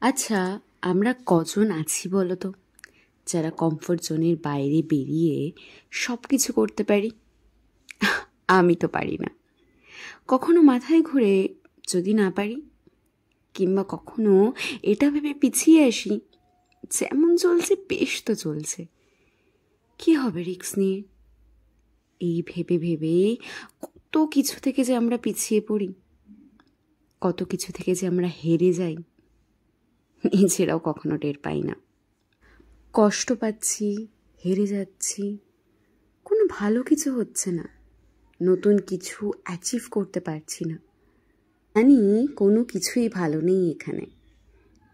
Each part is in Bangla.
আচ্ছা, আমরা কজন আছি বলো তো, যারা কমফোর্ট জোনের বাইরে বেরিয়ে সব কিছু করতে পারি? আমি তো পারি না। কখনো মাথায় ঘুরে যদি না পারি, কিংবা কখনো এটা ভেবে পিছিয়ে আসি, যেমন চলছে বেশ তো চলছে, কি হবে রিস্ক নিয়ে? এই ভেবে ভেবে কত কিছু থেকে যে আমরা পিছিয়ে পড়ি, কত কিছু থেকে যে আমরা হেরে যাই, নিজেরাও কখনো টের পাই না। কষ্ট পাচ্ছি, হেরে যাচ্ছি, কোনো ভালো কিছু হচ্ছে না, নতুন কিছু অ্যাচিভ করতে পারছি না। জানি কোনো কিছুই ভালো নেই এখানে,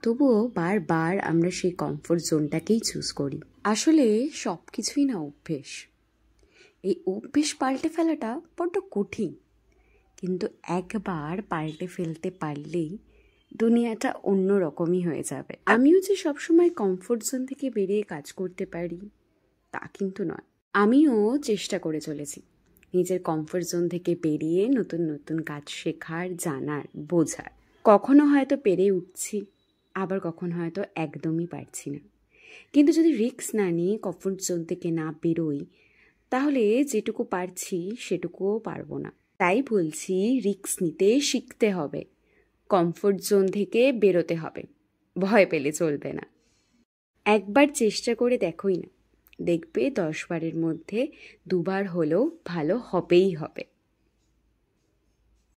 তবুও বারবার আমরা সেই কমফোর্ট জোনটাকেই চুজ করি। আসলে সব কিছুই না অভ্যেস। এই অভ্যেস পাল্টে ফেলাটা বড্ড কঠিন, কিন্তু একবার পাল্টে ফেলতে পারলেই দুনিয়াটা অন্য রকমই হয়ে যাবে। আমিও যে সবসময় কমফোর্ট জোন থেকে বেরিয়ে কাজ করতে পারি তা কিন্তু নয়। আমিও চেষ্টা করে চলেছি নিজের কমফোর্ট জোন থেকে বেরিয়ে নতুন নতুন কাজ শেখার, জানার, বোঝার। কখনো হয়তো পেরে উঠছি, আবার কখনো হয়তো একদমই পারছি না। কিন্তু যদি রিস্ক না নিয়ে কমফোর্ট জোন থেকে না বেরোই, তাহলে যেটুকু পারছি সেটুকুও পারবো না। তাই বলছি, রিস্ক নিতে শিখতে হবে, কমফোর্ট জোন থেকে বেরোতে হবে, ভয় পেলে চলবে না। একবার চেষ্টা করে দেখোই না, দেখবে 10 বারের মধ্যে 2বার হলেও ভালো হবেই হবে।